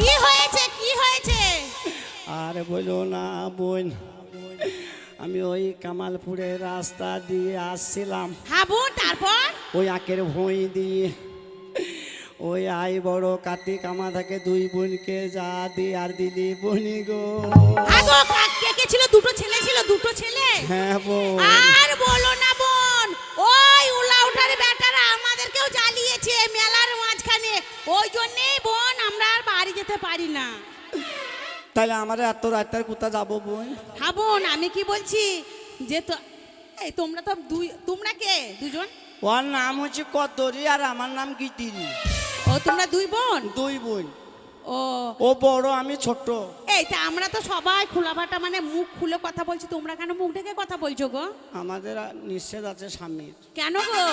কি হয়েছে কি হয়েছে? আরে বলো না বোন, আমি ওই কামালপুরের রাস্তা দিয়ে আসছিলাম, হ্যাঁ বোন, তারপর? ওই আঁকের ভুঁই দিয়ে ওই আই বড় কার্তিক আমা থাকে দুই বোনকে যা দি আর দিলি বনি গো। আগো কে কে ছিল? দুটো ছেলে ছিল, দুটো ছেলে। হ্যাঁ বোন। আর বলো না বোন, ওই উলাউঠার বেটারা আমাদেরকেও জ্বালিয়েছে মেলার মাঝখানে। ওই জন্যই বোন আমরা আর বাড়ি যেতে পারি না। তাহলে আমার এত রাতের কোথায় যাবো বোন? হ্যাঁ বোন, আমি কি বলছি যে তো এই তোমরা তো তোমরা কে দুজন? ওর নাম হচ্ছে কদরি আর আমার নাম গিতিরি। ও তোমরা দুই বোন? দুই বোন। ও ও বড় আমি ছোট। এই তা আমরা তো সবাই খোলাবাটা মানে মুখ খুলে কথা বলছি, তোমরা কেন মুখ ঢেকে কথা বলছো গো? আমাদের নিষেধ আছে স্বামীর। কেন গো?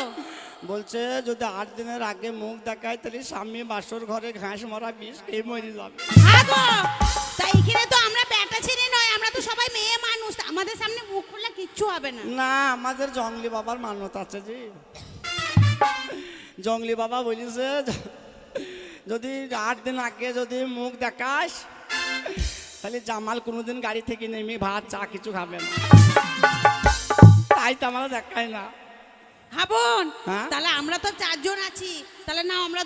বলছে যদি 8 দিনের আগে মুখ দেখায় তাহলে স্বামী বাসর ঘরে ঘাস মরা বিষ খেয়ে মরে যাবে। হ্যাঁ গো, তাই এখানে তো আমরা বেটা ছেলে নয়, আমরা তো সবাই মেয়ে মানুষ, আমাদের সামনে মুখ খুললে কিচ্ছু হবে না। না, আমাদের জঙ্গলি বাবার মানত আছে জি। জঙ্গলি বাবা বলেছে যদি 8 দিন আগে যদি মুখ দেখাস তাহলে জামাল কোনোদিন গাড়ি থেকে নেমে ভাত চা কিছু খাবে না। তাই তো আমরা দেখায় না। হ্যাঁ বোন, হ্যাঁ? তাহলে আমরা তো 4 জন আছি, তাহলে না আমরা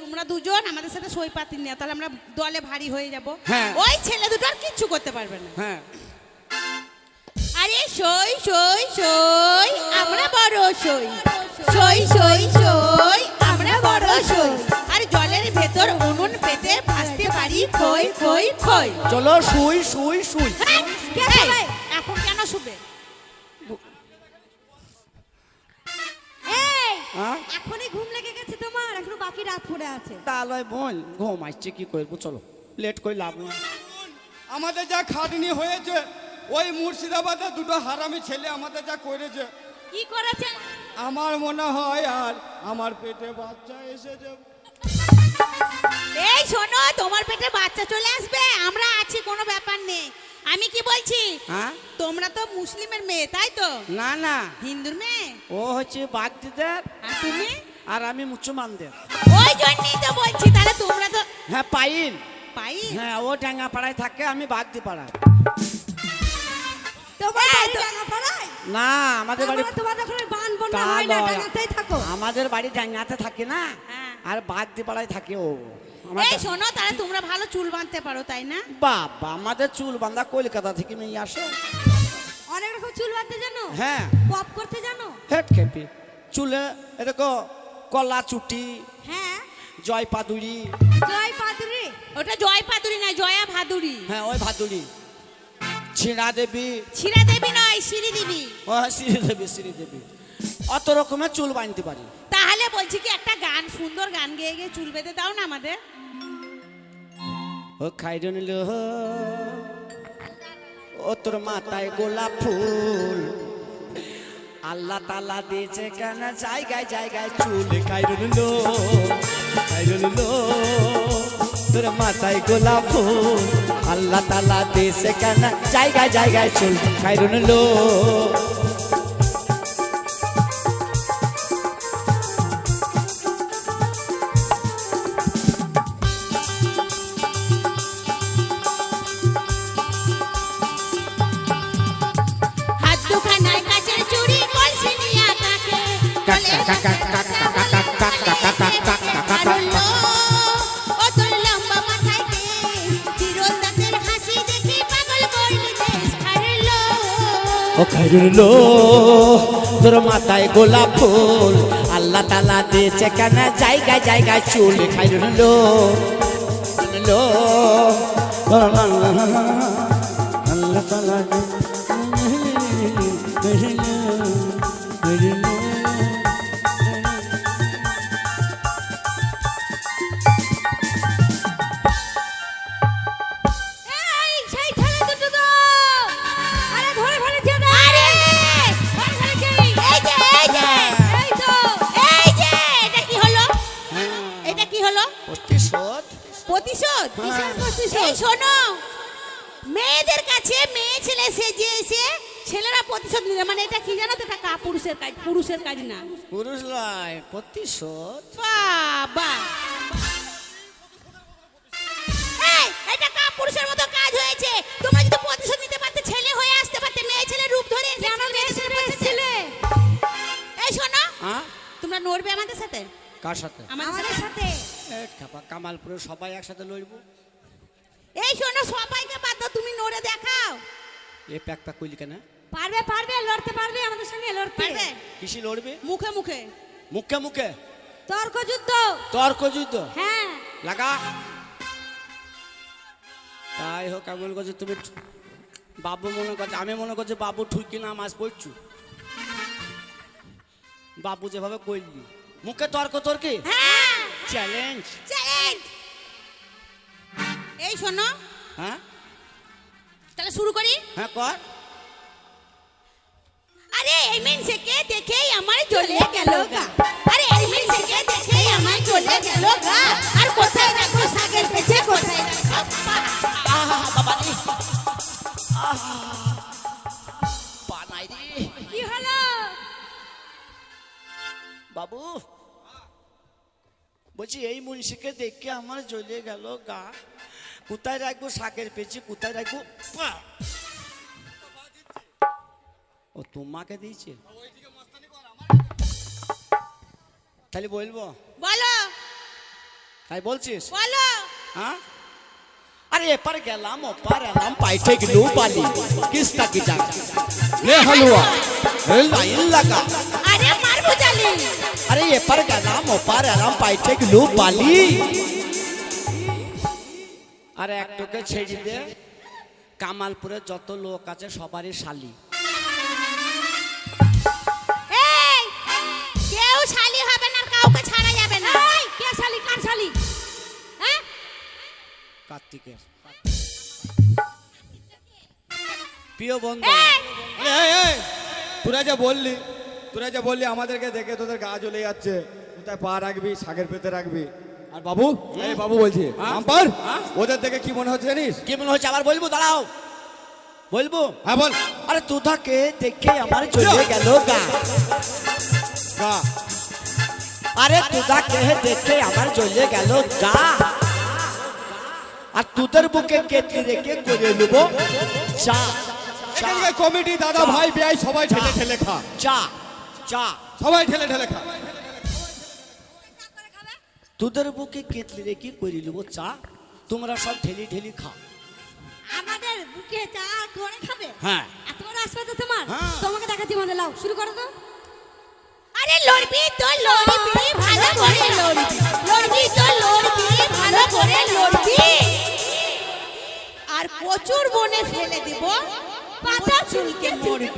তোমরা দুজন আমাদের সাথে সই পাতি নিয়ে, তাহলে আমরা দলে ভারী হয়ে যাব। হ্যাঁ। ওই ছেলে দুটো আর কিচ্ছু করতে পারবে না। হ্যাঁ। আরে সই সই সই আমরা বড় সই, সই সই সই আমরা বড় সই। আর জলের ভেতর উনুন পেতে ভাসতে পারি খই খই খই। চলো শুই শুই শুই। এই, এখন কেন শুবে? হ্যাঁ? এখনই ঘুম লেগে গেছে তোমার? এখনো বাকি রাত পড়ে আছে। তাহলে বোন ঘুম আসছে কি করবো, চলো লেট করে লাভ না। আমাদের যা খাটনি হয়েছে, ওই মুর্শিদাবাদে দুটো হারামি ছেলে আমাদের যা করেছে, কি করেছে? আমার মনে হয় আর আমার পেটে বাচ্চা এসেছে। এই শোনো, তোমার পেটে বাচ্চা চলে আসবে, আমরা আছি, কোনো ব্যাপার নেই। আমি কি বলছি, হ্যাঁ? তোমরা তো মুসলিমের মেয়ে তাই তো? না না, হিন্দুর মেয়ে। ও হচ্ছে বাগদিদের আর তুমি? আর আমি মুসলমানদের। ওই জন্যই তো বলছি, তাহলে তোমরা তো হ্যাঁ পাইন। পাই। হ্যাঁ, ও ডাঙ্গা পাড়ায় থাকে, আমি বাগদি পাড়ায়। তোমার এই বাড়ি তো- ডাঙ্গাপাড়ায়? না, আমাদের বাড়ি আমরা তোমাদের ওখানে বান বন্যা তা হয় না, লয়। ডাঙ্গাতেই থাকো। আমাদের বাড়ি ডাঙ্গাতে থাকে না, হ্যাঁ। আর বাগদি পাড়ায় থাকে ও। আমার এই শোনো, তাহলে তোমরা ভালো চুল বাঁধতে পারো তাই না? বাবা, আমাদের চুল বাঁধা কলকাতা থেকে নিয়ে আসে। অনেক রকম চুল বাঁধতে জানো? হ্যাঁ। পপ করতে জানো? হেট খেপি চুলে এরকম কলা চুটি, হ্যাঁ। জয় পাদুরি। জয় পাদুরি। ওটা জয় পাদুরি না, জয়া ভাদুরি। হ্যাঁ, ওই ভাদুরি। ছিড়া দেবী। ছিড়া দেবী নয়, সিঁড়ি দিবি। ও শ্রীদেবী, শ্রীদেবী। অত রকমের চুল বাঁধতে পারি। তাহলে বলছি কি, একটা গান, সুন্দর গান গেয়ে গিয়ে চুল বেঁধে দাও না আমাদের। ও খাইরন লো, ও তোর মাথায় গোলাপ ফুল, আল্লাহ তালা দিয়েছে কেন জায়গায় জায়গায় চুল। খাইরন লো, খাইরন লো, তোর মাথায় গোলাপ ফুল, আল্লাহ তালা দিয়েছে কেন জায়গায় জায়গায় চুল। খাইরন লো। হাত দুখানায় কাচের চুড়ি, কলসি নিয়া কাকে, বলে হারুল্লো, ও তোর লম্বা মাথায় কেশ, চিরল দাঁতের হাসি দেখি পাগল করলি দেশ। হারুল্লো, ও খাইরুন লো, তোর মাথায় গোলাপ ফুল, আল্লাহ তালা দিয়েছে কেন জায়গায় জায়গায় চুল। খাইরুন লো, লো, আল্লাহ তালা এই সেই ছেলে দুটো গো! আরে ধরে ফেলেছে ওদের! আরে ধরে ফেলেছে! এই যে এই যে এই তো! এই যে, এটা কি হলো? এটা কি হলো? প্রতিশোধ। প্রতিশোধ? কিসের প্রতিশোধ? এই শোনো, মেয়েদের কাছে মেয়ে ছেলে সেজে এসে ছেলেরা প্রতিশোধ নিলে, মানে এটা কি জানো তো, এটা কাপুরুষের কাজ, পুরুষের কাজ না। পুরুষ নয়, প্রতিশোধ। বাবা, তোমরা নড়বে আমাদের সাথে? কার সাথে? আমাদের সাথে। কামালপুরে সবাই একসাথে লড়বো। এই শোনো, সবাইকে বাদ দাও, তুমি নড়ে দেখাও। এ প্যাক প্যাক কইলি কেন? পারবে পারবে, লড়তে পারবে আমাদের সঙ্গে, লড়তে পারবে? কিসি লড়বে? মুখে মুখে। মুখে মুখে তর্ক যুদ্ধ। তর্ক যুদ্ধ? হ্যাঁ লাগা। তাই হোক, আমি মনে করছি তুমি বাবু মনে করছে, আমি মনে করছি বাবু ঠুকি না মাছ পড়ছু। বাবু যেভাবে কইলি মুখে তর্ক তর্কি, হ্যাঁ চ্যালেঞ্জ। চ্যালেঞ্জ। এই শোনো, হ্যাঁ তাহলে শুরু করি। হ্যাঁ কর। আরে এই মেনসেকে দেখেই আমার চলে গেল গা, আরে এই মেনসেকে দেখেই আমার চলে গেল গা, আর কোথায় রাখো সাগের পেছে, কোথায় রাখো পা। আহা বাবা রে, আহা পানাই রে। কি হলো? বাবু বলছি এই মুন্সিকে দেখে আমার জ্বলে গেল গা, কোথায় রাখবো শাকের পেছি, কোথায় রাখবো পা। ও তোমাকে দিয়েছে? তাহলে বলবো? বলো তাই বলছিস? বলো। হ্যাঁ, আরে এপার গেলাম ওপার এলাম, পাইছে গেলু বালি, কিস্তা কি জায়গা রে হালুয়া, রে লাইন লাগা। আরে মার বুঝালি। আরে এপার গেলাম ওপার এলাম, পাইছে গেলু বালি। আরে একটুকে ছেড়ে দে, কামালপুরে যত লোক আছে সবারই শালি। এই কেউ শালি হবে না, কাউকে ছাড়া যাবে না। এই, কে শালি? কার শালি? হ্যাঁ কার্তিকের প্রিয় বন্ধু। এই, এই, তোরা যা বললি আমাদেরকে দেখে তোদের গা জ্বলে যাচ্ছে। কোথায় পা রাখবি, শাকের পেতে রাখবি। আর বাবু, এই বাবু বলছি আম্পার, ওদের দেখে কি মনে হচ্ছে জানিস? কি মনে হচ্ছে আবার বলবো? দাঁড়াও বলবো। হ্যাঁ বল। আরে তোদাকে দেখে আমার জ্বলে গেল গা। গা। আরে তোদাকে দেখে আমার জ্বলে গেল গা, আর তোদের বুকে কেটে রেখে করে নেব চা। এখানকার কমিটি দাদা ভাই বিয়াই সবাই ঠেলে ঠেলে খা, চা চা সবাই ঠেলে ঠেলে খা। তোদের বুকে কেটে রেখে করে নেব চা, তোমরা সব ঢেলি ঢেলি খাও। আমাদের বুকে চা করে খাবে? হ্যাঁ এত বড় আসবে তো তোমার? হ্যাঁ। তোমাকে দেখাচ্ছি মধ্যে, লাও শুরু করো তো। আরে লড়বি তো লড়বি, ভালো করে লড়বি, লড়বি তো লড়বি, ভালো করে লড়বি। আর প্রচুর বনে ফেলে দিব, পাতা চুলকে মরবি।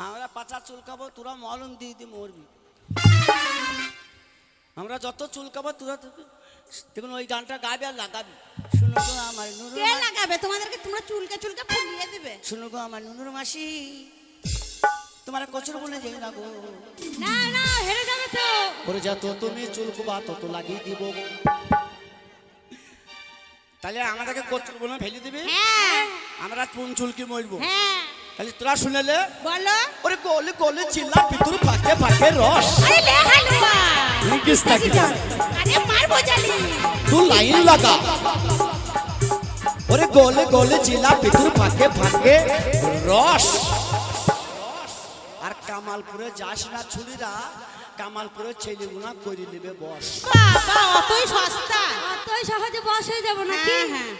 আমরা পাচা চুলকাবো, তোরা মলম দিয়ে দিয়ে মরবি। আমরা যত চুলকাবো তোরা দেখুন ওই গানটা গাবি আর লাগাবি। শুনো গো আমার নুনুর কে লাগাবে তোমাদেরকে? তোমরা চুলকে চুলকে ফুলিয়ে দেবে। শুনো গো আমার নুনুর মাসি, তোমার কচুর বলে যাই না গো, না না, হেরে যাবে তো। করে যত তুমি চুলকুবা তত লাগিয়ে দিব। তাহলে আমাদেরকে কচুর বলে ফেলে দিবি, হ্যাঁ আমরা কোন চুলকি মরবো। হ্যাঁ তাহলে তোরা শুনেলে বলো। ওরে গোলে গোলে চিল্লা ভিতর ফাঁকে ফাঁকে রস। আরে লে হালুয়া, কিস্তা কি জান, আরে মার বোঝালি। তুই লাইন লাগা। ওরে গোলে গোলে চিল্লা ভিতর ফাঁকে ফাঁকে রস। আর কামালপুরে যাস না ছুরিরা, কামালপুরে ছেলেগুনা করে নেবে বস। বাবা অতই সস্তা। অতই সহজে বস হয়ে যাবো নাকি? হ্যাঁ হ্যাঁ,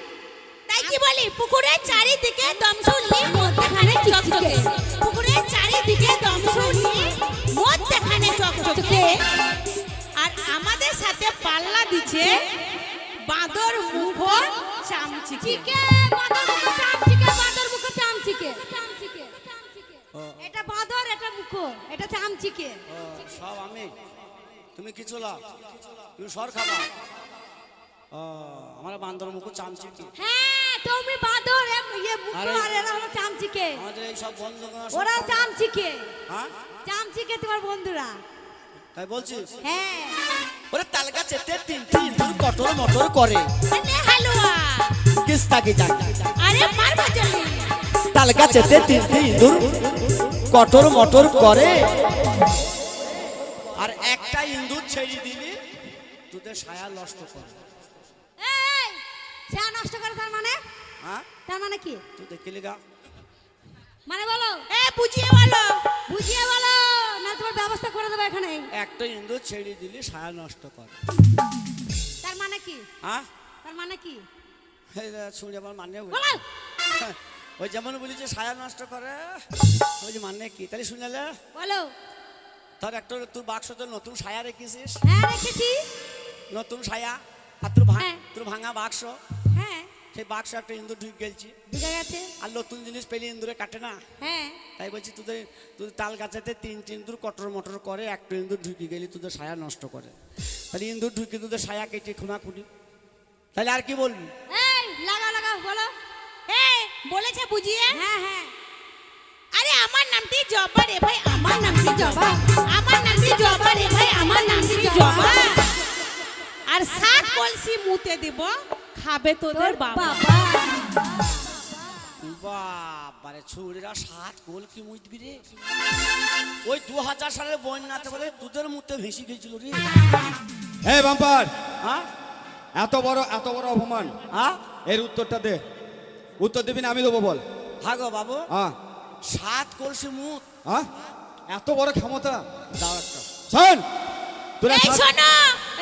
তাই কি বলি, পুকুরের চারিদিকে দমসুলি, মধ্যখানে চকচকে। পুকুরের চারিদিকে দমসুলি, মধ্যখানে চকচকে। আর আমাদের সাথে পাল্লা দিচ্ছে বাঁদর মুখ চামচিকে। চিকে, বাঁদর মুখো চামচিকে, বাঁদর মুখো চামচিকে। এটা বাঁদর, এটা মুখো, এটা চামচিকে। সব আমি, তুমি কিছু লাও, তুমি সর খাবা। আমরা বান্দর মুখ চামচি কি? হ্যাঁ, তুমি বাঁদর, ইয়ে মুখো, আরে, আর এরা হলো চামচিকে। আমাদের এই সব বন্ধু ওরাও চামচিকে। হ্যাঁ চামচিকে তোমার বন্ধুরা। তাই বলছিস? হ্যাঁ। ওরে তাল গাছেতে তিনটি ইঁদুর কটর মটর করে। আরে হালুয়া, কিস্তা কি জান, আরে মার বোঝালি। তাল গাছেতে তিনটি ইঁদুর কটর মটর করে। আর একটা ইঁদুর ছেড়ে দিলি তোদের ছায়া নষ্ট করে। এই, চা নষ্ট করে তার মানে? হ্যাঁ তার মানে কি? তুই দেখলি গা, মানে বলো, এ বুঝিয়ে বলো। বুঝিয়ে বলো। তোর ব্যবস্থা করে দেবো এখানে। একটা ইন্দুর ছেড়ে দিলি সায়া নষ্ট করে। তার মানে কি? হ্যাঁ তার মানে কি? শুনে আমার মানে বলো। ওই যেমন বলেছে সায়া নষ্ট করে, ওই যে মানে কি তাহলে শুনেলে বলো। ধর একটা তোর বাক্স তোর নতুন সায়া রেখেছিস, হ্যাঁ রেখেছি। নতুন সায়া, আর হ্যাঁ। তোর ভাঙা বাক্স, হ্যাঁ সেই বাক্স একটা ইন্দুর ঢুকে গেছি। বুঝা গেছে। আর নতুন জিনিস পেলে ইন্দুরে কাটে না। হ্যাঁ তাই বলছি তোদের তাল গাছাতে 3 ইন্দুর কটর মটর করে, একটা ইন্দুর ঢুকে গেলি তোদের সায়া নষ্ট করে। তাহলে ইন্দুর ঢুকে তোদের সায়া কেটে খুনাখুনি, তাহলে আর কি বলবি? এই লাগা লাগা বলো। এই বলেছে বুঝিয়ে। হ্যাঁ হ্যাঁ। আরে আমার নামটি জবা রে ভাই, আমার নামটি জবা। আমার নামটি জবা রে ভাই, আমার নামটি জবা। আর 7 কলসি মুতে দেব, খাবে তোদের বাবা। বাবারে ছুরিরা 7 গোল কি মুইতবি রে? ওই 2000 সালের বন্যাতে বলে দুধের মুতে ভেসে গেছিল রে। এই বাম্পার, হ্যাঁ এত বড় অপমান, হ্যাঁ এর উত্তরটা দে। উত্তর দিবি না আমি দেবো, বল। হাগো বাবু, হ্যাঁ 7 কলসি মুত। হ্যাঁ, এত বড় ক্ষমতা। দাও একটা। শোন তোরা এই শোনো,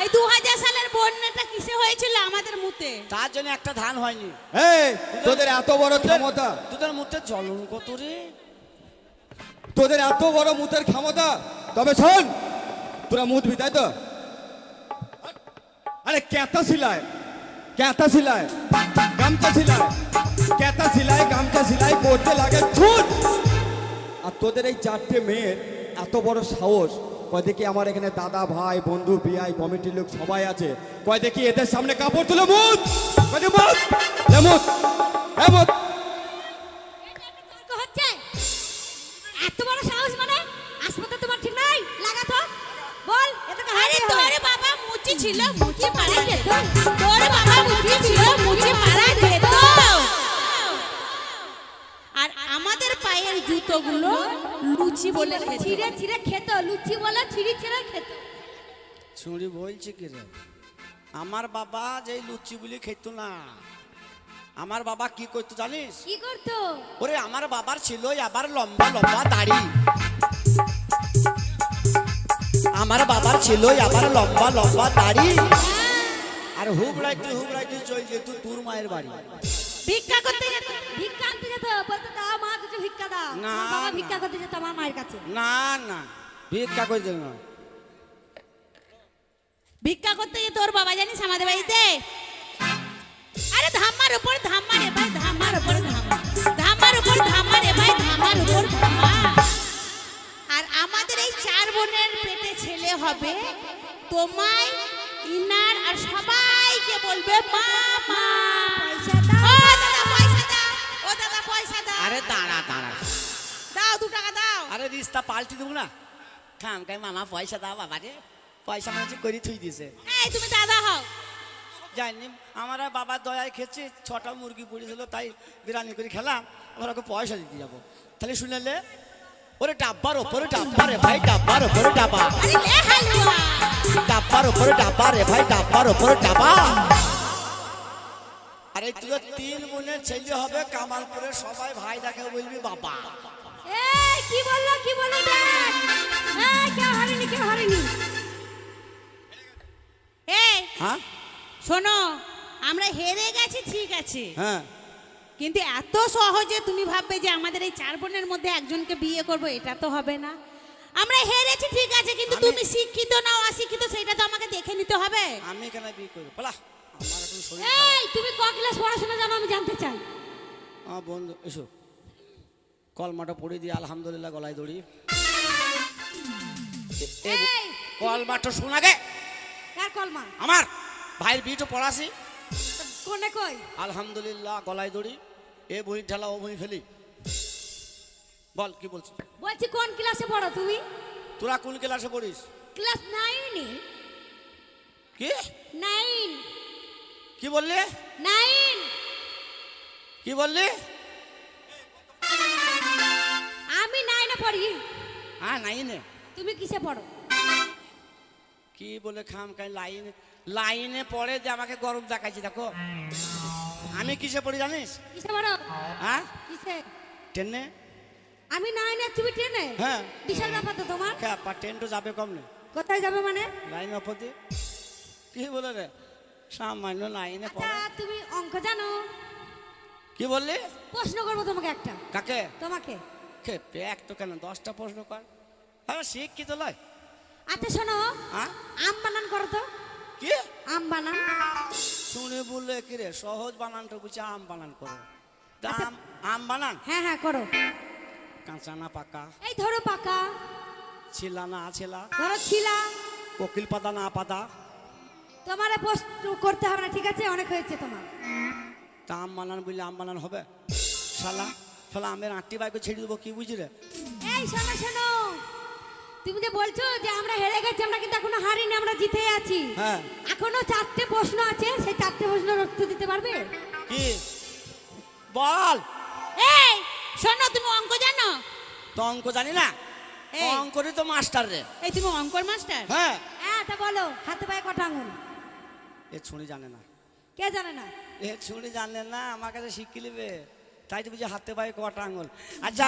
এই 2000 সালের বন্যাটা কিসে হয়েছিল? আমাদের মুতে। তার জন্য একটা ধান হয়নি। এই তোদের এত বড় ক্ষমতা, তোদের মুতে জ্বলন কত রে? তোদের এত বড় মুতের ক্ষমতা, তবে শোন তোরা মুতবি তাই তো? আরে ক্যাতা সিলায়, ক্যাতা সিলায়, গামছা সিলায়, ক্যাতা সিলায়, গামছা সিলাই করতে লাগে ছুট। আর তোদের এই 4টে মেয়ের এত বড় সাহস, কয় দেখি আমার এখানে দাদা ভাই বন্ধু বিআই কমিটির লোক সবাই আছে, কয় দেখি এদের সামনে কাপড় তুলে মুত, কয় দেখি মুত, লে মুত, এ মুত। তর্ক হচ্ছে। এত বড় সাহস মানে? আসপাতা তোমার ঠিক নাই। লাগা তো। বল এটা কা আরে তোর বাবা মুচি ছিল, মুচি মারা যেত। তোর বাবা মুচি ছিল, মুচি মারা যেত। আর আমাদের পায়ের জুতোগুলো লুচি বলে খেত। ছিঁড়ে ছিঁড়ে খেত, লুচি বলে ছিঁড়ে ছিঁড়ে খেত। ছুরি বলছে কি রে? আমার বাবা যে লুচি বলি খেত না, আমার বাবা কি করতো জানিস? কি করতো? ওরে আমার বাবার ছিল আবার লম্বা লম্বা দাড়ি। আমার বাবার ছিল আবার লম্বা লম্বা দাড়ি। আর হুবড়াইতে চল যেত তোর মায়ের বাড়ি। ভিক্ষা করতে যেত। ভিক্ষা আনতে যেত, বলতো দাও মা দুটো ভিক্ষা দাও। না, আমার বাবা না। ভিক্ষা করতে যেত আমার মায়ের কাছে। না না, ভিক্ষা করে দেব না। ভিক্ষা করতে যেত তোর বাবা, জানিস আমাদের বাড়িতে? আরে ধামার উপর ধামা রে ভাই, ধামার উপর ধামা, ধামার উপর ধামা রে ভাই, ধামার উপর ধামা। আর আমাদের এই 4 বোনের পেটে ছেলে হবে, তোমায় ইনার আর সবাইকে বলবে মা মা। পয়সা দাও। ও দাদা পয়সা দাও, ও দাদা পয়সা দাও। আরে দাঁড়া, দাও 2 টাকা দাও। আরে রিস্তা পাল্টি দেবো না। খাম কাই মামা পয়সা দাও বাবা রে, পয়সা মানে করে থুই দিছে। এই তুমি দাদা হও। জানি আমার আর বাবার দয়ায় খেয়েছি, 6টা মুরগি পড়েছিল তাই বিরিয়ানি করে খেলাম, আবার ওকে পয়সা দিতে যাবো। তাহলে শুনেলে ওরে ডাব্বার ওপরে ডাব্বা রে ভাই, ডাব্বার ওপরে ডাব্বা, আরে লে হালুয়া। ডাব্বার ওপরে ডাব্বা রে ভাই, ডাব্বার ওপরে ডাব্বা। আরে তুই 3 বোনের ছেলে হবে, কামালপুরে সবাই ভাই দেখে বলবি বাবা। এই কি বললো কি বললো দেখ। এই কেউ হারেনি কেউ হারেনি। এই হ্যাঁ শোনো, আমরা হেরে গেছি ঠিক আছে, হ্যাঁ, কিন্তু এত সহজে তুমি ভাববে যে আমাদের এই 4 বোনের মধ্যে একজনকে বিয়ে করব, এটা তো হবে না। আমরা হেরেছি ঠিক আছে, কিন্তু তুমি শিক্ষিত না অশিক্ষিত সেটা তো আমাকে দেখে নিতে হবে। আমি কেন বিয়ে করবো বলা? আমার এখন শরীর এই তুমি ক ক্লাস পড়াশোনা জানো আমি জানতে চাই। আমার বন্ধু এসো, কলমাটা পড়ে দিয়ে আলহামদুলিল্লাহ গলায় দড়ি। এই কলমাটা শোনা গে কার কলমা? আমার ভাইয়ের বিয়েটা পড়াছি, কোনে কই? আলহামদুলিল্লাহ গলায় দড়ি। এ বই ঠেলা ও বই ফেলি। বল কি বলছিস? বলছি কোন ক্লাসে পড়ো তুমি? তোরা কোন ক্লাসে পড়িস? ক্লাস 9 এ। কি 9 কি বললি? 9 কি বললি? আমি 9 এ পড়ি। হ্যাঁ নাইনে। তুমি কিসে পড়ো? কি বলে খাম খাই লাইনে পড়ে যে আমাকে গরম দেখাইছি। দেখো আমি কিসে পড়ি জানিস? কিসে পড়ো? হ্যাঁ কিসে? 10-এ। আমি নাইনে তুমি ট্রেনে? হ্যাঁ। বিশাল ব্যাপার তো তোমার। ট্রেন তো যাবে কম নেই কোথায় যাবে মানে? লাইন অপতি কি বলে রে সামান্য লাইনে আচ্ছা পড়ে তুমি অঙ্ক জানো? কি বললি? প্রশ্ন করবো তোমাকে একটা। কাকে? তোমাকে। এক তো কেন 10টা প্রশ্ন কর। হ্যাঁ শিক্ষিত লয়। আচ্ছা শোনো, হ্যাঁ আম বানান করো তো। কি আম বানান। শুনে বললে কি রে সহজ বানানটা বুঝছি আম বানান করো। তা আচ্ছা। আম বানান হ্যাঁ হ্যাঁ করো। কাঁচা না পাকা, এই ধরো পাকা, ছিলা না আছিলা, ধরো ছিলা। কোকিল পাতা না পাতা। তোমার প্রশ্ন করতে হবে না, ঠিক আছে? অনেক হয়েছে তোমার। তা আম বানান বললে আম বানান হবে? শালা শালা আমের আটটি বাইকে ছেড়ে দেবো কি বুঝি রে? এই শোনো শোনো, তুমি যে বলছো যে আমরা হেরে গেছি, আমরা কিন্তু এখনো হারিনি, আমরা জিতে আছি। হ্যাঁ। এখনো 4টে প্রশ্ন আছে, সেই 4টে প্রশ্নের উত্তর দিতে পারবে? কি বল? এই শোনো, তুমি অঙ্ক জানো? তো অঙ্ক জানি না, এই। অঙ্করই তো মাস্টার রে। এই তুমি অঙ্কর মাস্টার? হ্যাঁ। হ্যাঁ তা বলো, হাতে পায়ে কটা আঙুল? এ ছুঁড়ি জানে না, কে জানে না? এ ছুঁড়ি জানে না, আমার কাছে শিখে নেবে। তাই তো বুঝি হাতে পায়ে কটা আঙুল। আচ্ছা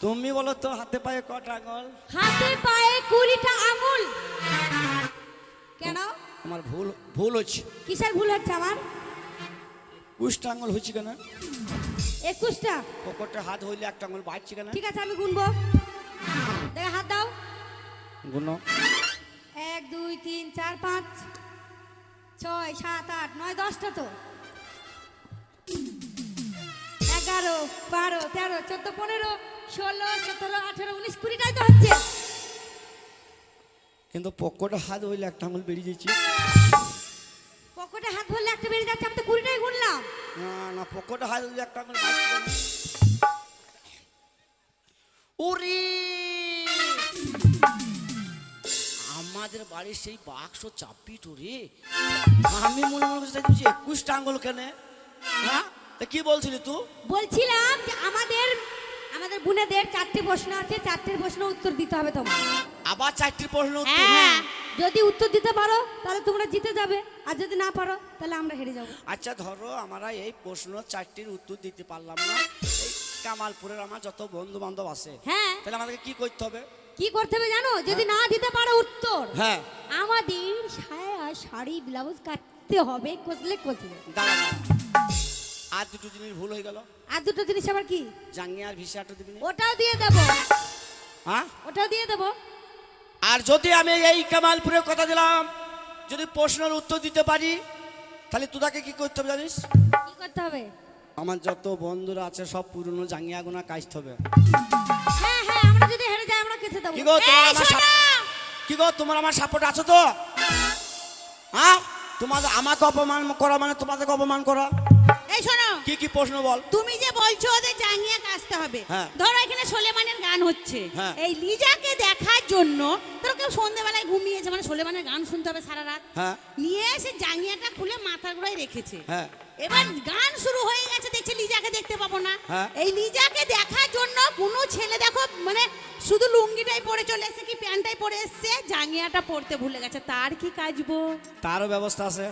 তুমি বলো তো হাতে পায়ে কটা আঙুল? হাতে পায়ে 20টা আঙুল। কেন? আমার ভুল হচ্ছে। কিসের ভুল হচ্ছে আমার? 20টা আঙুল হচ্ছে কেন? 21টা। পকেটে হাত হইলে একটা আঙুল বাড়ছে কেন? ঠিক আছে আমি গুনবো, দেখে হাত দাও। গুনো। 1 2 3 4 5 6 7 8 9 10টা তো। 11 12 13 14 15 16 17 18 19 20টাই তো হচ্ছে। কিন্তু পকেটে হাত হইলে একটা আঙুল বেরিয়ে যাচ্ছে। পকেটে হাত ভরলে একটা বেরিয়ে যাচ্ছে, আমি তো 20টাই গুনলাম। না না, পকেটে হাত হইলে একটা আঙুল বাড়ছে কেন? ওরে আমাদের বাড়ির সেই বাক্স চাপি টোরে, আমি মনে মনে করছি 21টা আঙুল কেন? হ্যাঁ তা কি বলছিলি তুই? বলছিলাম যে আমাদের বোনেদের 4টে প্রশ্ন আছে, 4টের প্রশ্ন উত্তর দিতে হবে তোমার। আবার 4টি প্রশ্ন উত্তর? হ্যাঁ। যদি উত্তর দিতে পারো তাহলে তোমরা জিতে যাবে, আর যদি না পারো তাহলে আমরা হেরে যাবো। আচ্ছা ধরো আমরা এই প্রশ্ন 4টির উত্তর দিতে পারলাম না, এই কামালপুরের আমার যত বন্ধু বান্ধব আছে, হ্যাঁ। তাহলে আমাদেরকে কি করতে হবে? কি করতে হবে জানো? যদি না দিতে পারো উত্তর, হ্যাঁ আমাদের সায়া শাড়ি ব্লাউজ কাটতে হবে, কচলে কচলে। দাঁড়া দাঁড়া। আর দুটো জিনিস ভুল হয়ে গেল। আর দুটো জিনিস আবার কি? জাঙ্গিয়া আর ভিসাটা দিবি না? ওটাও দিয়ে দেবো, হ্যাঁ। ওটাও দিয়ে দেবো। আর যদি আমি এই কামালপুরের কথা দিলাম, যদি প্রশ্নের উত্তর দিতে পারি, তাহলে তোদাকে কি করতে হবে জানিস? কি করতে হবে? আমার যত বন্ধুরা আছে সব পুরনো জাঙ্গিয়া গুনা কাচতে হবে। হ্যাঁ হ্যাঁ, আমরা যদি হেরে যাই আমরা কেচে দেবো। কি গো তোমার এই আমার শোনো! কি গো তোমার আমার সাপোর্ট আছে তো? হ্যাঁ তোমাদের আমাকে অপমান করা মানে তোমাদেরকে অপমান করা। এই শোনো, কি কি প্রশ্ন বল? তুমি যে বলছো ওদের জাঙ্গিয়া কাচতে হবে, হ্যাঁ। ধরো এখানে সোলেমানের গান হচ্ছে, হ্যাঁ। এই লিজাকে দেখার জন্য ধরো কেউ সন্ধ্যেবেলায় ঘুমিয়েছে, মানে সোলেমানের গান শুনতে হবে সারা রাত, হ্যাঁ। নিয়ে এসে জাঙ্গিয়াটা খুলে মাথার গোড়ায় রেখেছে। হ্যাঁ। এবার গান শুরু হয়ে গেছে, দেখছে লিজাকে দেখতে পাবো না। হ্যাঁ। এই লিজাকে দেখার জন্য কোনো ছেলে দেখো মানে শুধু লুঙ্গিটাই পরে চলে এসেছে কি প্যান্টটাই পরে এসেছে, জাঙ্গিয়াটা পরতে ভুলে গেছে, তার কি কাজবো? তারও ব্যবস্থা আছে।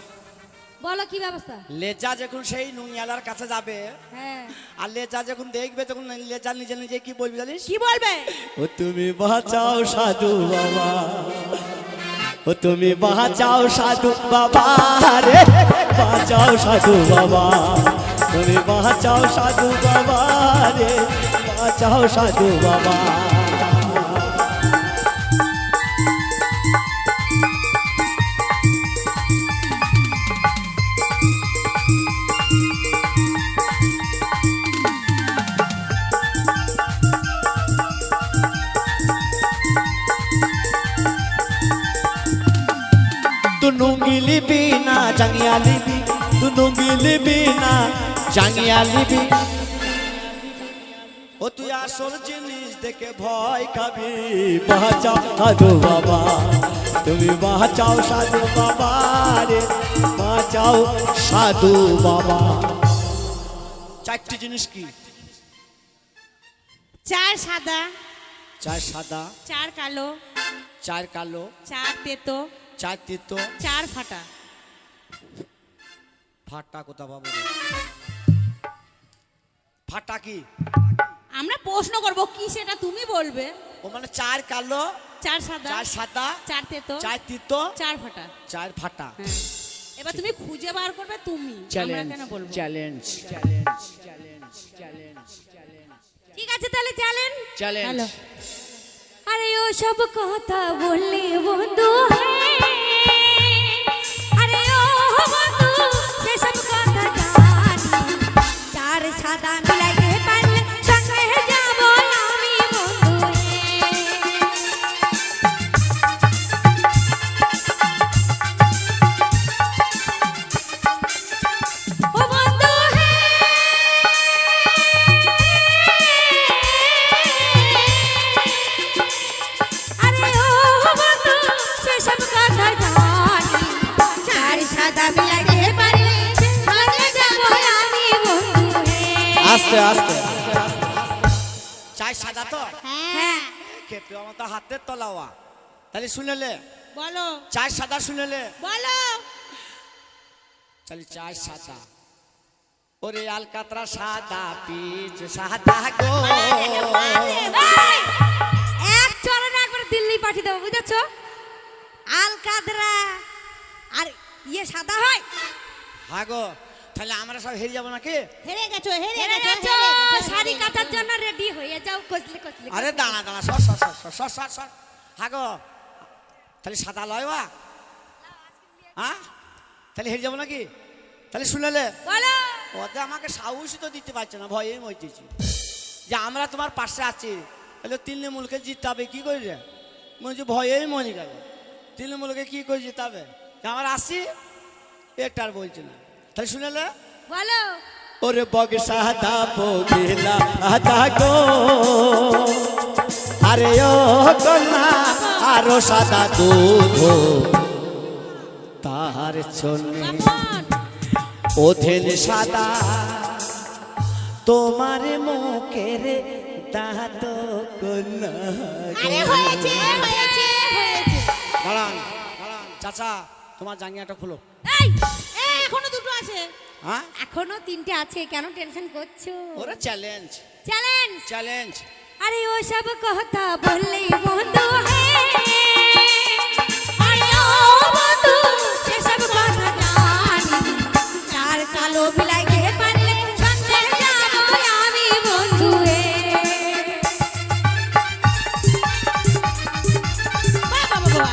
বলো কি ব্যবস্থা? লেজা যখন সেই নুনিয়ালার কাছে যাবে, হ্যাঁ। আর লেজা যখন দেখবে তখন লেজা নিজে নিজে কি বলবি জানিস? কি বলবে? ও তুমি বাঁচাও সাধু বাবা, ও তুমি বাঁচাও সাধু বাবা রে, বাঁচাও সাধু বাবা, তুমি বাঁচাও সাধু বাবা রে, বাঁচাও সাধু বাবা। तू नुंगी लिबी ना জাঙ্গিয়া লিবি, तू নুঙ্গি লিবি না জাঙ্গিয়া লিবি, ও তুই আসল জিনিস দেখে ভয় খাবি, বাঁচাও সাধু বাবা, তুমি বাঁচাও সাধু বাবা রে, বাঁচাও সাধু বাবা। 4টি জিনিস কি? 4 সাদা, 4 সাদা, 4 কালো, 4 কালো, 4 তেতো, 4 তিতো, 4 ফাটা। ফাটা কোথা বাবু রে? ফাটা কি? আমরা প্রশ্ন করব কি সেটা তুমি বলবে। ও মানে চার কালো, 4 সাদা, চার সাদা, 4 তেতো, চার তিতো, 4 ফাটা। চার ফাটা। হ্যাঁ। এবার তুমি খুঁজে বার করবে তুমি, আমরা কেন বলবো? Challenge challenge challenge challenge challenge ঠিক আছে তাহলে চলেন। চ্যালেঞ্জ। হ্যালো। আরে ও সব কথা বললে বন্ধু আরে ও বন্ধু সেসব কথা জানি চার সাদা মিলাইতে পারলে সঙ্গে যাব আমি বন্ধু ও বন্ধু আরে ও বন্ধু সেসব কথা জানি চার সাদা মিলাইতে পারলে সঙ্গে যাব আমি বন্ধু আস্তে আস্তে চার সাদা তো হ্যাঁ খেতে আমার তো হাতের তলাওয়া। তাহলে শুনেলে বলো চার সাদা শুনেলে বলো। তাহলে চার সাদা। ওরে আলকাতরা সাদা পিচ সাদা গো। এই, এক চরণে একবার দিল্লি পাঠিয়ে দেবো বুঝেছো? আল কাদরা আর ইয়ে সাদা হয়। হ্যাঁ গো, তাহলে আমরা সব হেরে যাবো নাকি? হেরে গেছো, হেরে হেরে গেছো, গেছো, হেরে গেছো, শাড়ি হেরে কাটার গেছো। জন্য রেডি হয়ে যাও কচলে কচলে আরে দাঁড়া দাঁড়া, সর সর সর সর সর সর সর। হ্যাঁ গো, তাহলে সাদা লয় বা? হ্যাঁ, তাহলে হেরে যাবো নাকি? তাহলে শুনেলে বলো ওদের আমাকে সাহসই তো দিতে পারছে না, ভয়েই মরতেছি যে আমরা তোমার পাশে আছি। তাহলে তৃণমূলকে জিততে হবে কি করে রে? মনে ভয়েই মরে গেল। তৃণমূলকে কি করে জিততে হবে? যে আমরা আসি একটা আর বলছি না। তাহলে শুনেলে বলো ওরে বগ সাদা বগিলা আদা গো। আরে ও কন্যা আরো সাদা দুধ তাহার চলে বাপন, ওধেন সাদা তোমার মুখের দাঁত কন্যা গো। আরে হয়েছে, হয়েছে, হয়েছে। দাঁড়ান দাঁড়ান চাচা, তোমার জাঙ্গিয়াটা খুলো। এই এখনো দুটো আছে। হ্যাঁ, এখনো তিনটে আছে কেন টেনশন করছো? ওরে চ্যালেঞ্জ চ্যালেঞ্জ। চ্যালেঞ্জ। আরে ও সব কথা বললে বন্ধু আরে ও বন্ধু সেসব কথা জানি চার কালো বিলাইতে পারলে সঙ্গে যাব আমি বন্ধু বাবা বাবা,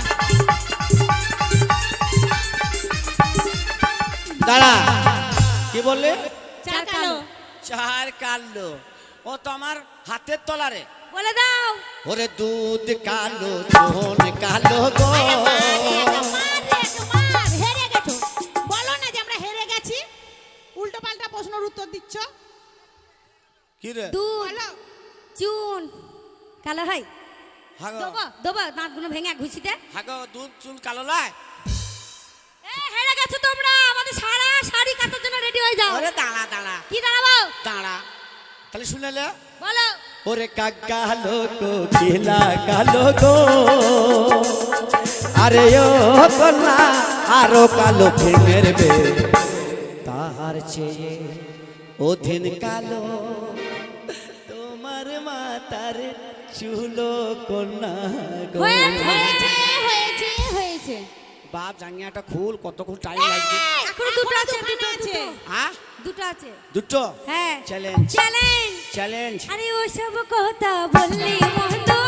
দাঁড়া, কি বললে? চার কালো। চার কালো। ও তো আমার হাতের তলারে। বলে দাও ওরে দুধ কালো চোন কালো গো। তোমার হেরে গেছো। বলো না যে আমরা হেরে গেছি, উল্টো পাল্টা প্রশ্নের উত্তর দিচ্ছ। কি রে? দুধ চুন কালো হয় হাগো দেবো দেবো দাঁতগুলো ভেঙে ঘুষিতে হাগো, দুধ চুল কালো লাই। হেরে গেছো তোমরা আমাদের সারা শাড়ি কাটার জন্য রেডি হয়ে যাও ওরে দাঁড়া দাঁড়া কি দাঁড়াবো দাঁড়া। তাহলে শুনেলে বলো ওরে কালো গো কিলা কালো গো। আরে ও কন্যা আরো কালো ফিঙের বে তাহার চেয়ে অধীন কালো তোমার মাতার চুলো কন্যা গো। হয়েছে। হয়েছে, হয়েছে, হয়েছে। বাপ জাঙ্গিয়াটা খুল, কতক্ষণ টাইম লাগবে? এখনো দুটো আছে দুখানা দুটো আছে। হ্যাঁ, দুটো আছে দুটো হ্যাঁ চ্যালেঞ্জ চ্যালেঞ্জ চ্যালেঞ্জ। আরে ও সব কথা বললি বন্ধু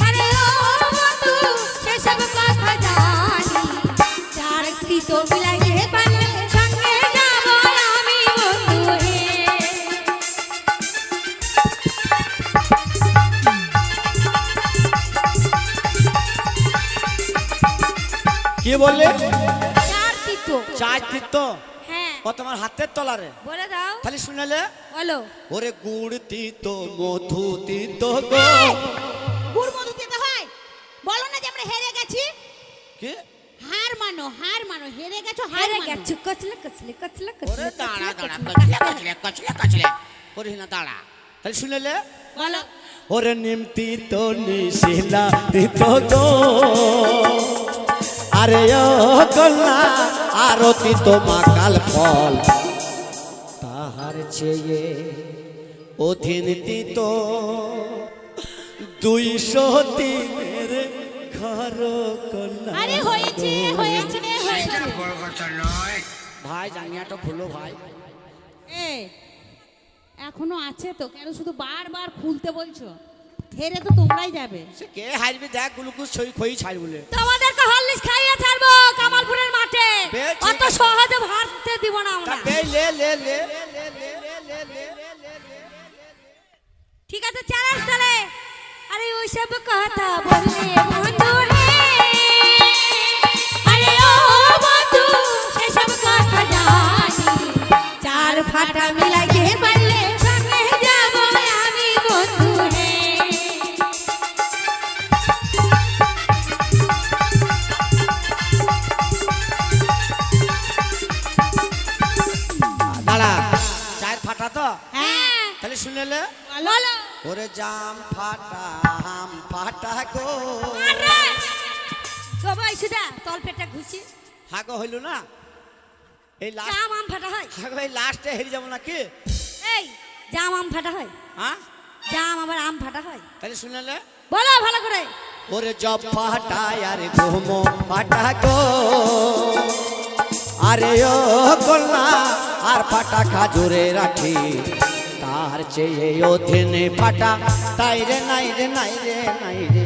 আরে ও বন্ধু সেসব কথা জানি চার তো মিলাইতে পারলে সঙ্গে যাব আমি বন্ধু কি বললে? চার তিতো চার তিত্ত। হ্যাঁ ও তোমার হাতের তলারে। বলে দাও তাহলে শুনেলে বলো ওরে গুড় তিতো মধু তিতো গো। গুড় মধু দিতে হয়। বলো না যে আমরা হেরে গেছি। কি? হার মানো, হার মানো, হেরে গেছো, হার হারে মানো। গেছো কচলে কচলে কচলে ওরে কচলে দাঁড়া দাঁড়া, কচলে কচলে কচলে কচলে ওরে না দাঁড়া। তাহলে শুনেলে বলো ওরে নিম তিতো নিশিলা তিতো গো। আরে ও কন্যা আরো তিতো মাকাল ফল তাহার চেয়ে অধীনতি তো 203-এর ঘর কন্যা। আরে হয়েছে হয়েছে হয়েছে ভাই জাঙ্গিয়াটা খুলো ভাই। এ এখনো আছে তো, কেন শুধু বারবার খুলতে বলছো? হেরে তো তোমরাই যাবে। সে কে হারবি দেখ, গ্লুকোজ খই ছাড় বলে। তোমাদেরকে হরলিক্স খাইয়ে ছাড়বো কামালপুরের মাঠে। বেশ, ঠিক অত আছে। সহজে হারতে দিব না তা আমরা। বে লে লে লে। ঠিক আছে চ্যালেঞ্জ তাহলে। আরে ওই সব কথা বললে বন্ধু হে, আরে ও বন্ধু সেসব কথা জানি, চার ফাটা মিলাইতে পারলে সঙ্গে যাব আমি বন্ধু হে। দাঁড়া, চায়ের ফাটা তো হ্যাঁ তাহলে শুনেলে। বলো। ওরে জাম ফাটা হাম ফাটা গো। আরে সবাই সুদা তলপেটটা ঘুষি হাগো হইল না এই লাস্ট। জাম আম ফাটা হয়। হাগো এই লাস্টে হেরে যাবো নাকি? এই জাম আম ফাটা হয়, হ্যাঁ জাম আবার আম ফাটা হয়। তাহলে শুনেলে। বলো ভালো করে। ওরে জব ফাটা আর ঘুম ফাটা গো। আরে ও কন্যা আর ফাটা খাজুরে রাখি, তার চেয়ে অধীনে ফাটা তাই রে নাই রে নাই রে নাই রে।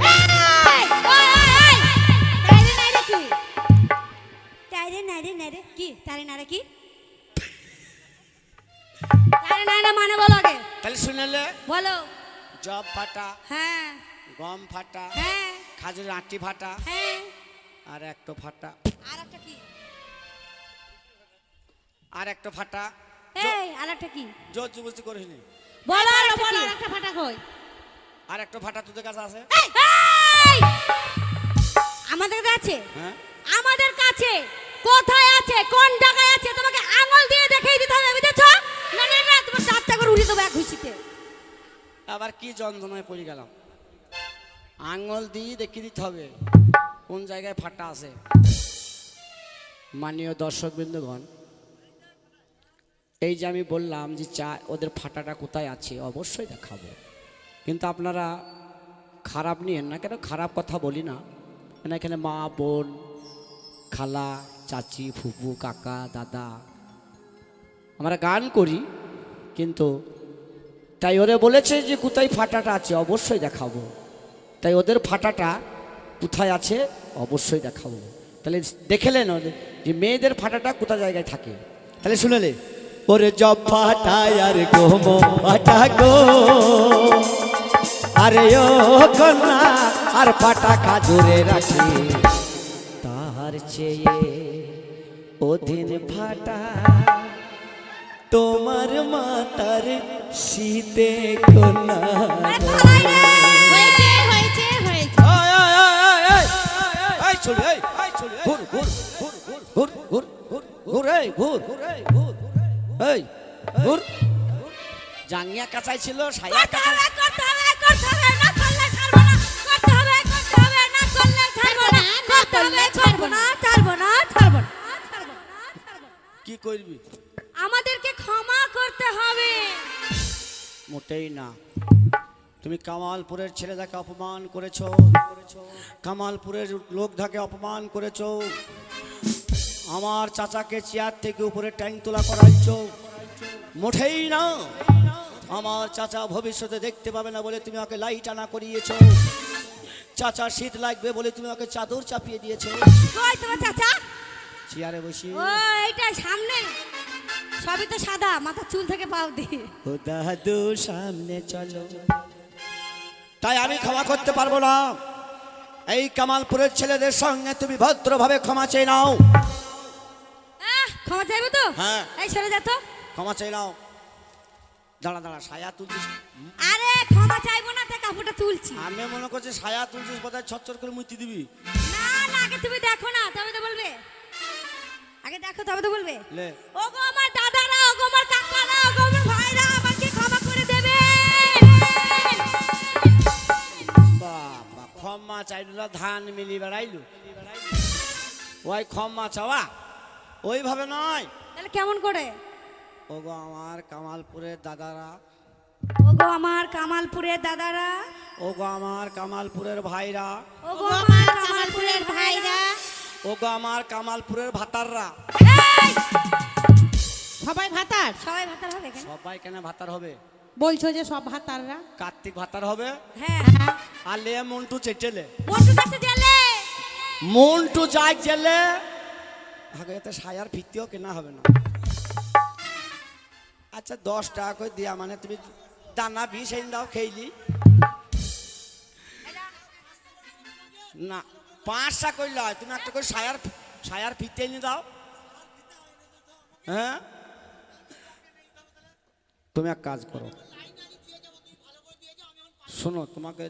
এই, ওই, ওই, ওই। তাইরে নাইরে কি? তাইরে নাইরে নাইরে কি? তাইরে নাইরে কি? তাইরে নাইরে মানে বলো আগে। তাহলে শুনেলে। বলো। জব ফাটা, হ্যাঁ গম ফাটা, হ্যাঁ খাজুরের আটি ফাটা, হ্যাঁ। আর একটা ফাটা, আর একটা কি? আর একটা ফাটা। এই আর একটা কি? জোর জবরদস্তি করিনি। বলো আর বলো একটা বলো কি? একটা ফাটা কই? আর একটা ফাটা তোদের কাছে আছে? এই! আমাদের কাছে আছে? হ্যাঁ আমাদের কাছে কোথায় আছে, কোন জায়গায় আছে তোমাকে আঙুল দিয়ে দেখিয়ে দিতে হবে, বুঝেছো? না না না তোমার দাঁতটা করে উড়িয়ে দেবো এক ঘুষিতে। আবার কি যন্ত্রণায় পড়ে গেলাম। আঙুল দিয়ে দেখিয়ে দিতে হবে কোন জায়গায় ফাটা আছে। মাননীয় দর্শকবৃন্দগণ, এই যে আমি বললাম যে চা ওদের ফাটাটা কোথায় আছে অবশ্যই দেখাবো, কিন্তু আপনারা খারাপ নিয়েন না। কেন খারাপ কথা বলি না, কেন এখানে মা বোন খালা চাচি ফুপু কাকা দাদা আমরা গান করি, কিন্তু তাই ওরা বলেছে যে কোথায় ফাটাটা আছে অবশ্যই দেখাবো। তাই ওদের ফাটাটা কোথায় আছে অবশ্যই দেখাবো। তাহলে দেখেলেন ওদের যে মেয়েদের ফাটাটা কোথা জায়গায় থাকে। তাহলে শুনেলে। ওরে জব ফাটায় আর গোম ফাটা গো। আরে ও কন্যা আর ফাটা খাজুরে রাখি, তার চেয়ে অধীন ফাটা তোমার মাতার শীতে কন্যা। আরে পালাই রে। হয়েছে হয়েছে হয়েছে। জাঙ্গিয়া কাঁচাই ছিল সায়া করতে কাঁচাই। হবে, করতে হবে, করতে হবে, না করলে ছাড়বো না। করতে হবে, করতে হবে, না করলে ছাড়বো না। করতে হবে, ছাড়বো না, ছাড়বো না, ছাড়বো না, ছাড়বো না, ছাড়বো না। কি করবি? আমাদেরকে ক্ষমা করতে হবে। মোটেই না। তুমি কামালপুরের ছেলেটাকে অপমান করেছো, কামালপুরের লোকটাকে অপমান করেছো, আমার চাচাকে চেয়ার থেকে উপরে ট্যাঙ্ক তোলা করাইছো। মোটেই না। আমার চাচা ভবিষ্যতে দেখতে পাবে না বলে তুমি ওকে লাইট আনা করিয়েছো। চাচা শীত লাগবে বলে তুমি ওকে চাদর চাপিয়ে দিয়েছো। কই তোমার চাচা? চেয়ারে বসি। ও এইটা সামনে, সবই তো সাদা, মাথা চুল থেকে পাও দিয়ে। ও দাদু সামনে চলো। তাই আমি ক্ষমা করতে পারবো না। এই কামালপুরের ছেলেদের সঙ্গে তুমি ভদ্রভাবে ক্ষমা চেয়ে নাও। ক্ষমা চাইবে তো? হ্যাঁ। এই সরে যা তো। ক্ষমা চেয়ে নাও। দাঁড়া দাঁড়া, সায়া তুলছিস। আরে ক্ষমা চাইবো না, তাই কাপড়টা তুলছি। আমি মনে করছি সায়া তুলছিস বোধহয় ছচ্ছর করে মুতি দিবি। না না, আগে তুমি দেখো না, তবে তো বলবে। আগে দেখো তবে তো বলবে। লে। ওগো আমার দাদারা, ওগো আমার কাকারা, ওগো আমার ভাইরা, আমাকে ক্ষমা করে দেবে। বাবা, ক্ষমা চাইলু না, ধান মিলি বেড়াইলু। ওই ক্ষমা চাওয়া ওইভাবে নয়। তাহলে কেমন করে? ওগো আমার কামালপুরের দাদারা, ওগো আমার কামালপুরের দাদারা, ওগো আমার কামালপুরের ভাইরা, ওগো আমার কামালপুরের ভাইরা, ওগো আমার কামালপুরের ভাতাররা। এই! সবাই ভাতার? সবাই ভাতার হবে কেন? সবাই কেন ভাতার হবে? বলছো যে সব ভাতাররা? কার্তিক ভাতার হবে, হ্যাঁ, আর লে মন্টু চেটেলে। মন্টু কাছে গেলে মন্টু যাই জেলে আগে এতে সায়ার ফিরতেও কেনা হবে না। আচ্ছা 10 টাকা করে দিয়া মানে তুমি দানা বিষ এনে দাও খেইলি না, 5 টাকা করলে হয়, তুমি একটা করে সায়ার ফিরতে এনে দাও। হ্যাঁ তুমি এক কাজ করো, শোনো তোমাকে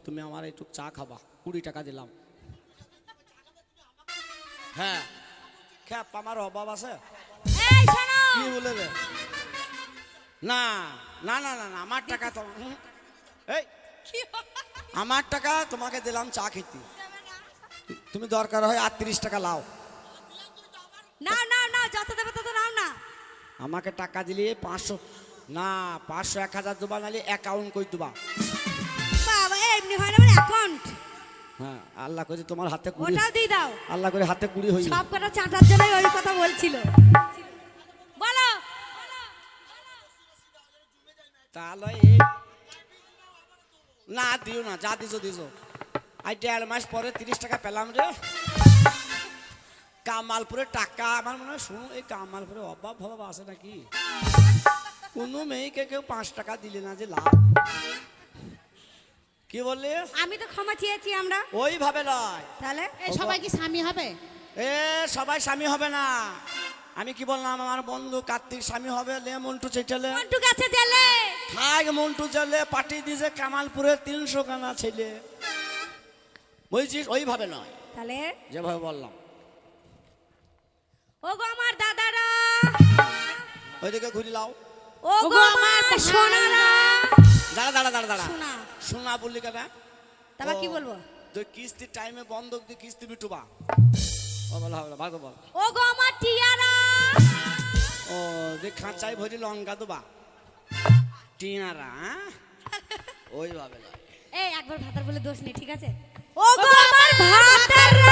তুমি আমার একটু চা খাবা, 20 টাকা দিলাম। হ্যাঁ খ্যাপ আমার অভাব আছে। এই শোনো, কি বলে রে? না না না না না, আমার টাকা তো এই আমার টাকা তোমাকে দিলাম চা খেতে, তুমি দরকার হয় 38 টাকা লাও। না না না, যত দেবে তত নাও না। আমাকে টাকা দিলে 500 না 500 1000 দেবা, নাহলে অ্যাকাউন্ট করে দেবা। বাবা এমনি হয় না, মানে অ্যাকাউন্ট হ্যাঁ আল্লাহ করে তোমার হাতে কুড়ি, ওটাও দিয়ে দাও। আল্লাহ করে হাতে কুড়ি হই। সব কটা চাটার জন্য ওই কথা বলছিল। বলো তাহলে না দিও না, যা দিছো দিছো। আই 1.5 মাস পরে 30 টাকা পেলাম রে। কামালপুরে টাকা আমার মনে হয়, শুনো এই কামালপুরে অভাব ভাব আছে নাকি? কোনো মেয়েকে কেউ 5 টাকা দিলে না যে লাভ। কি বললি? আমি তো ক্ষমা চেয়েছি আমরা, ওইভাবে নয়। তাহলে এই সবাই কি স্বামী হবে? এ সবাই স্বামী হবে না। আমি কি বললাম, আমার বন্ধু কার্তিক স্বামী হবে, লে মন্টু চেটেলে মন্টু কাছে গেলে খাই, মন্টু জেলে পাঠিয়ে দিয়েছে কামালপুরে 300 কানা ছেলে। বলছিস ওইভাবে নয়, তাহলে যেভাবে বললাম। ওগো আমার দাদারা, ওইদিকে ঘুরি লাও। ওগো আমার সোনারা। দাঁড়া দাঁড়া দাঁড়া দাঁড়া, শোনা, শোনা বললি কেন? তারপর কি বলবো? তুই কিস্তির টাইমে বন্ধক দিয়ে কিস্তি বিটুবা। ও বল হবে ভাগ বল। ওগো আমার টিয়ারা, ও যে খাঁচাই ভরি লঙ্কা দেবা টিয়ারা, হ্যাঁ? ওইভাবে নয়। এই একবার ভাতার বলে দোষ নেই, ঠিক আছে? ওগো আমার ভাতারা,